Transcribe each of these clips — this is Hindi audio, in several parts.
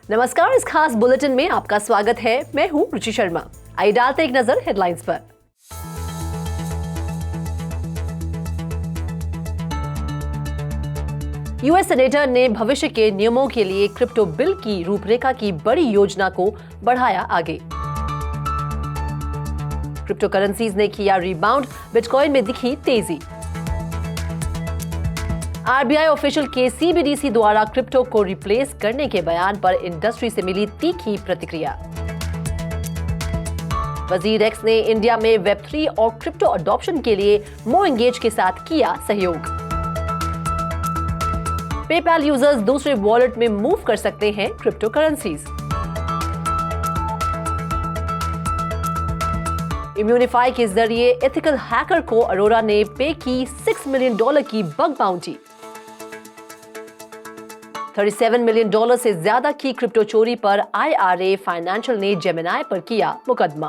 नमस्कार, इस खास बुलेटिन में आपका स्वागत है। मैं हूं रुचि शर्मा। आइए डालते एक नजर हेडलाइंस पर। यूएस सेनेटर ने भविष्य के नियमों के लिए क्रिप्टो बिल की रूपरेखा की बड़ी योजना को बढ़ाया आगे। क्रिप्टो करेंसीज ने किया रिबाउंड, बिटकॉइन में दिखी तेजी। आरबीआई ऑफिशियल के सीबीडीसी द्वारा क्रिप्टो को रिप्लेस करने के बयान पर इंडस्ट्री से मिली तीखी प्रतिक्रिया। वजीर एक्स ने इंडिया में वेब3 और क्रिप्टो अडॉप्शन के लिए मोएंगेज के साथ किया सहयोग। पेपैल यूजर्स दूसरे वॉलेट में मूव कर सकते हैं क्रिप्टो करेंसीज। इम्यूनिफाई के जरिए एथिकल हैकर को अरोरा ने पे की $6 मिलियन की बग बाउंटी। $37 मिलियन से ज्यादा की क्रिप्टो चोरी पर IRA फाइनेंशियल ने जेमिनाई पर किया मुकदमा।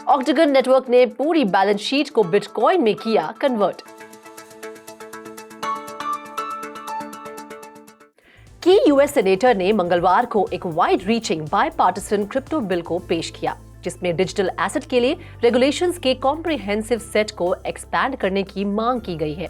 ऑक्टागन नेटवर्क ने पूरी बैलेंस शीट को बिटकॉइन में किया कन्वर्ट। की यूएस सेनेटर ने मंगलवार को एक वाइड रीचिंग बायपार्टिसन क्रिप्टो बिल को पेश किया, जिसमें डिजिटल एसेट के लिए रेगुलेशंस के कॉम्प्रिहेंसिव सेट को एक्सपैंड करने की मांग की गई है,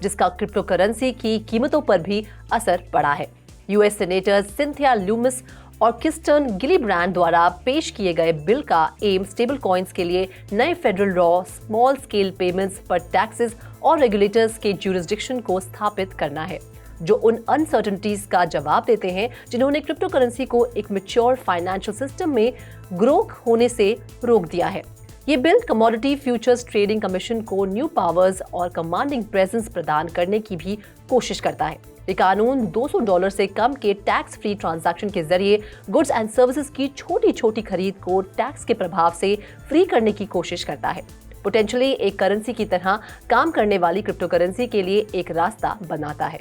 जिसका क्रिप्टो करेंसी की कीमतों पर भी असर पड़ा है। यूएस सेनेटर सिंथिया लूमिस और किस्टन गिलीब्रैंड द्वारा पेश किए गए बिल का एम स्टेबल कॉइन्स के लिए नए federal law, small scale payments पर टैक्सेस और रेगुलेटर्स के ज्यूरिसडिक्शन को स्थापित करना है, जो उन अनसर्टेनिटीज का जवाब देते हैं जिन्होंने क्रिप्टो करेंसी को एक मैच्योर फाइनेंशियल सिस्टम में ग्रो होने से रोक दिया है। ये bill commodity futures trading commission को न्यू पावर्स और कमांडिंग प्रेजेंस प्रदान करने की भी कोशिश करता है। ये कानून $200 से कम के टैक्स फ्री ट्रांजैक्शन के जरिए गुड्स एंड सर्विसेज की छोटी छोटी खरीद को टैक्स के प्रभाव से फ्री करने की कोशिश करता है। पोटेंशियली एक करेंसी की तरह काम करने वाली क्रिप्टो करेंसी के लिए एक रास्ता बनाता है।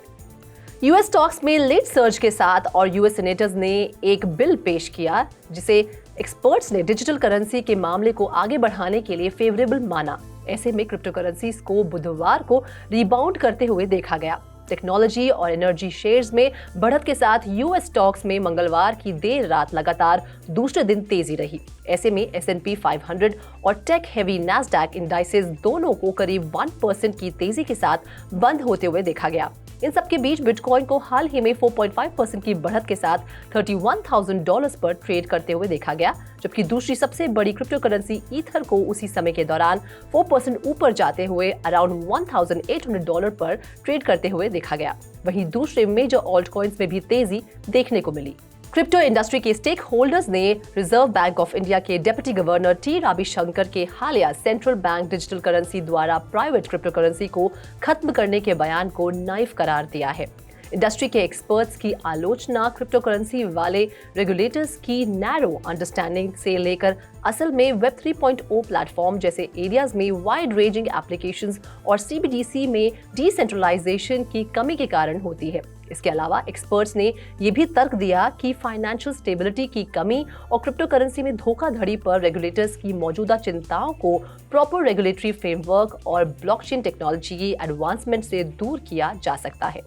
यूएस स्टॉक्स में लेट सर्ज के साथ और यूएस सेनेटर्स ने एक बिल पेश किया जिसे एक्सपर्ट्स ने डिजिटल करेंसी के मामले को आगे बढ़ाने के लिए फेवरेबल माना। ऐसे में क्रिप्टो करेंसीज को बुधवार को रिबाउंड करते हुए देखा गया। टेक्नोलॉजी और एनर्जी शेयर्स में बढ़त के साथ यूएस स्टॉक्स में मंगलवार की देर रात लगातार दूसरे दिन तेजी रही। ऐसे में S&P 500 और टेक हेवी नैस्डैक इंडाइसेस दोनों को करीब 1% की तेजी के साथ बंद होते हुए देखा गया। इन सबके बीच बिटकॉइन को हाल ही में 4.5% की बढ़त के साथ $31,000 पर ट्रेड करते हुए देखा गया, जबकि दूसरी सबसे बड़ी क्रिप्टो करेंसी ईथर को उसी समय के दौरान 4% ऊपर जाते हुए अराउंड $1,800 पर ट्रेड करते हुए देखा गया। वहीं दूसरे मेजर ऑल्ट कॉइन्स में भी तेजी देखने को मिली। क्रिप्टो इंडस्ट्री के स्टेक होल्डर्स ने रिजर्व बैंक ऑफ इंडिया के डिप्टी गवर्नर टी रविशंकर के हालिया सेंट्रल बैंक डिजिटल करेंसी द्वारा प्राइवेट क्रिप्टो करेंसी को खत्म करने के बयान को नाइफ करार दिया है। इंडस्ट्री के एक्सपर्ट्स की आलोचना क्रिप्टो करेंसी वाले रेगुलेटर्स की नैरो अंडरस्टैंडिंग से लेकर असल में वेब 3.0 प्लेटफॉर्म जैसे एरियाज में वाइड रेंजिंग एप्लीकेशंस और सीबीडीसी में डिसेंट्रलाइजेशन की कमी के कारण होती है। इसके अलावा एक्सपर्ट्स ने यह भी तर्क दिया कि फाइनेंशियल स्टेबिलिटी की कमी और क्रिप्टो करेंसी में धोखाधड़ी पर रेगुलेटर्स की मौजूदा चिंताओं को प्रॉपर रेगुलेटरी फ्रेमवर्क और ब्लॉकचेन टेक्नोलॉजी एडवांसमेंट से दूर किया जा सकता है।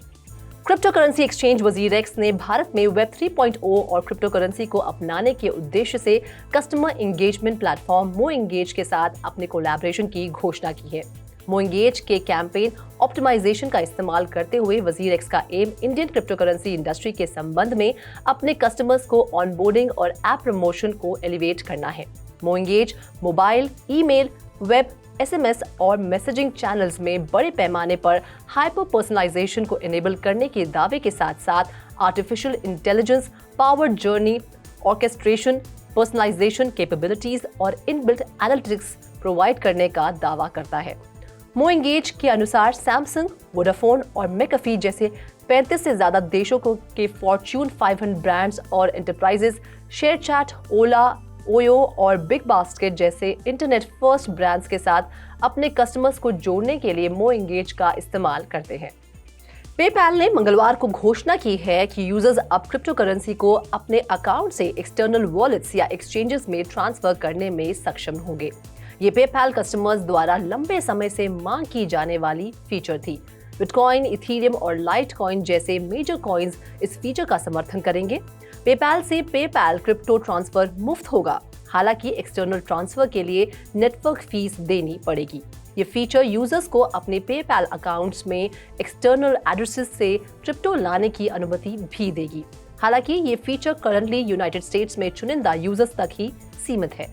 क्रिप्टो करेंसी एक्सचेंज वजीर एक्स ने भारत में वेब 3.0 और क्रिप्टो करेंसी को अपनाने के उद्देश्य से कस्टमर एंगेजमेंट प्लेटफॉर्म मोएंगेज के साथ अपने कोलैबोरेशन की घोषणा की है। मोएंगेज के कैंपेन ऑप्टिमाइजेशन का इस्तेमाल करते हुए वजीर एक्स का एम इंडियन क्रिप्टो करेंसी इंडस्ट्री के संबंध में अपने कस्टमर्स को ऑनबोर्डिंग और ऐप प्रमोशन को एलिवेट करना है। मोएंगेज मोबाइल, ईमेल, वेब, SMS और मैसेजिंग चैनल्स में बड़े पैमाने पर हाइपर पर्सनलाइजेशन को इनेबल करने के दावे के साथ साथ artificial intelligence powered journey orchestration, personalization capabilities और इनबिल्ट एनालिटिक्स प्रोवाइड करने का दावा करता है। मोएंगेज के अनुसार सैमसंग, वोडाफोन और मैकफी जैसे 35 से ज्यादा देशों के फॉर्च्यून 500 ब्रांड्स और एंटरप्राइजेस शेयरचैट, ओला, ओयो और बिग बास्केट जैसे इंटरनेट फर्स्ट ब्रांड्स के साथ अपने कस्टमर्स को जोड़ने के लिए मोएंगेज का इस्तेमाल करते हैं। पेपैल ने मंगलवार को घोषणा की है कि यूजर्स अब क्रिप्टो करेंसी को अपने अकाउंट से एक्सटर्नल वॉलेट्स या एक्सचेंजेस में ट्रांसफर करने में सक्षम होंगे। ये पेपैल कस्टमर्स द्वारा लंबे समय से मांग की जाने वाली फीचर थी। बिटकॉइन, इथेरियम और लाइटकॉइन जैसे मेजर कॉइन्स इस फीचर का समर्थन करेंगे। पेपैल से पेपैल क्रिप्टो ट्रांसफर मुफ्त होगा, हालांकि एक्सटर्नल ट्रांसफर के लिए नेटवर्क फीस देनी पड़ेगी। ये फीचर यूजर्स को अपने पेपैल अकाउंट्स में एक्सटर्नल एड्रेसेस से क्रिप्टो लाने की अनुमति भी देगी। हालांकि ये फीचर करंटली यूनाइटेड स्टेट्स में चुनिंदा यूजर्स तक ही सीमित है।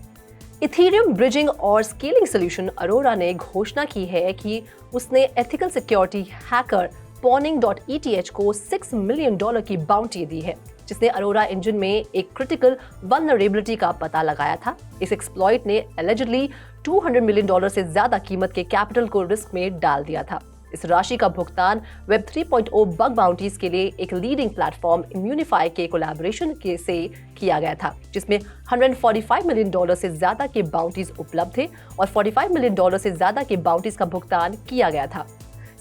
इथेरियम ब्रिजिंग और स्केलिंग सॉल्यूशन अरोरा ने घोषणा की है कि उसने एथिकल सिक्योरिटी हैकर pawning.eth को $6 मिलियन की बाउंटी दी है, जिसने अरोरा इंजन में एक क्रिटिकल वल्नरेबिलिटी का पता लगाया था। इस एक्सप्लॉइट ने एलिजिडली $200 मिलियन से ज्यादा कीमत के कैपिटल को रिस्क में डाल दिया था। इस राशि का भुगतान वेब 3.0 बग बाउंटीज के लिए एक लीडिंग प्लेटफॉर्म इम्यूनिफाई के कोलैबोरेशन से किया गया था, जिसमें $145 मिलियन से ज्यादा के बाउंटीज उपलब्ध थे और $45 मिलियन से ज्यादा के बाउंटीज का भुगतान किया गया था।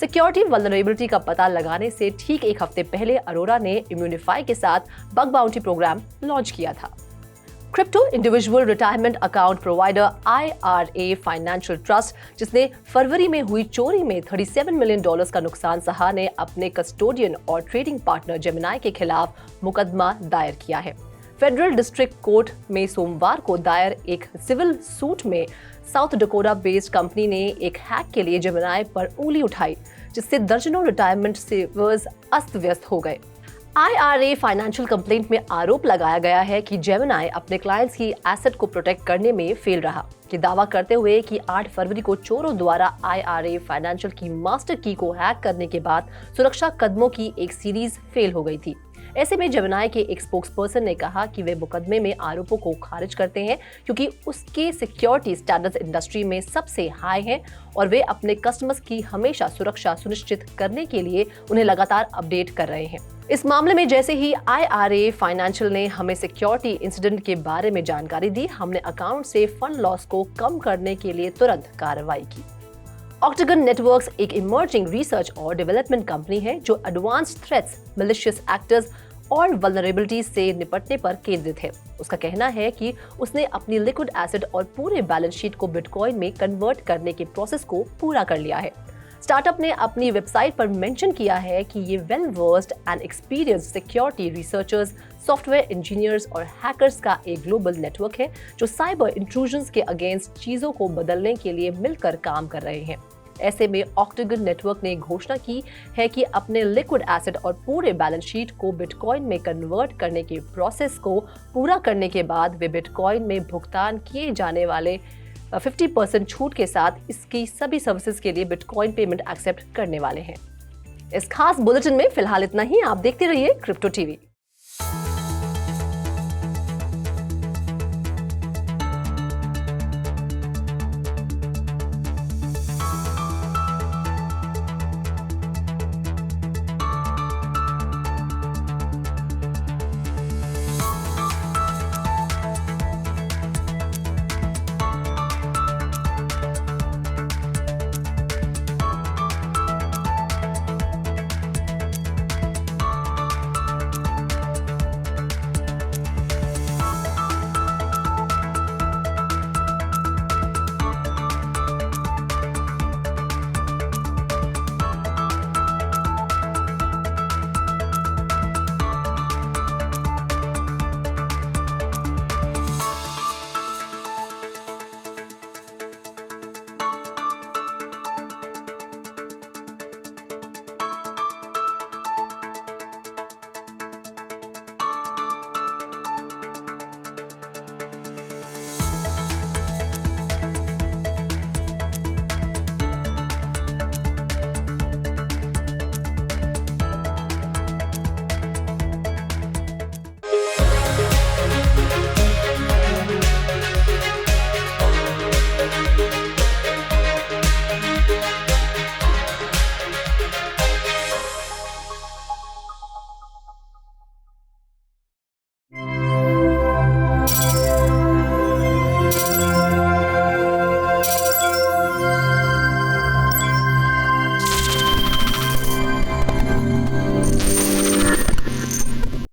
सिक्योरिटी वल्नरेबिलिटी का पता लगाने से ठीक एक हफ्ते पहले अरोरा ने इम्यूनिफाई के साथ बग बाउंटी प्रोग्राम लॉन्च किया था। Crypto individual retirement account provider IRA financial trust, जिसने फरवरी में हुई चोरी में $37 मिलियन का नुकसान सहा, ने अपने कस्टोडियन और ट्रेडिंग पार्टनर जेमिनाई के खिलाफ मुकदमा दायर किया है। फेडरल डिस्ट्रिक्ट कोर्ट में सोमवार को दायर एक सिविल सूट में साउथ डकोटा बेस्ड कंपनी ने एक हैक के लिए जेमिनाई पर उंगली उठाई, जिससे दर्जनों रिटायरमेंट सेवर्स अस्त व्यस्त हो गए। IRA फाइनेंशियल कंप्लेंट में आरोप लगाया गया है कि जेमिनाई अपने क्लाइंट्स की एसेट को प्रोटेक्ट करने में फेल रहा, कि दावा करते हुए कि 8 फरवरी को चोरों द्वारा IRA फाइनेंशियल की मास्टर की को हैक करने के बाद सुरक्षा कदमों की एक सीरीज फेल हो गई थी। ऐसे में जेमिनाई के एक स्पोक्सपर्सन ने कहा कि वे मुकदमे में आरोपों को खारिज करते हैं, क्योंकि उसके सिक्योरिटी स्टैंडर्ड्स इंडस्ट्री में सबसे हाई हैं और वे अपने कस्टमर्स की हमेशा सुरक्षा सुनिश्चित करने के लिए उन्हें लगातार अपडेट कर रहे हैं। इस मामले में जैसे ही IRA फाइनेंशियल ने हमें सिक्योरिटी इंसिडेंट के बारे में जानकारी दी, हमने अकाउंट से फंड लॉस को कम करने के लिए तुरंत कार्रवाई की। ऑक्टागन नेटवर्क्स एक इमर्जिंग रिसर्च और डेवलपमेंट कंपनी है जो एडवांस्ड थ्रेट्स, मैलिशियस एक्टर्स और वल्नरेबिलिटीज से निपटने पर केंद्रित है। उसका कहना है कि उसने अपनी लिक्विड एसिड और पूरे बैलेंस शीट को बिटकॉइन में कन्वर्ट करने के प्रोसेस को पूरा कर लिया है। स्टार्टअप ने अपनी वेबसाइट पर मेंशन किया है कि ये well versed and experienced security researchers, software engineers और हैकर्स का एक ग्लोबल नेटवर्क है जो साइबर इंट्रूजन्स के अगेंस्ट चीजों को बदलने के लिए मिलकर काम कर रहे हैं। ऐसे में ऑक्टागन नेटवर्क ने घोषणा की है कि अपने लिक्विड एसिड और पूरे बैलेंस शीट को बिटकॉइन में कन्वर्ट करने के प्रोसेस को पूरा करने के बाद वे बिटकॉइन में भुगतान किए जाने वाले 50% छूट के साथ इसकी सभी सर्विसेज के लिए बिटकॉइन पेमेंट एक्सेप्ट करने वाले हैं। इस खास बुलेटिन में फिलहाल इतना ही। आप देखते रहिए क्रिप्टो टीवी।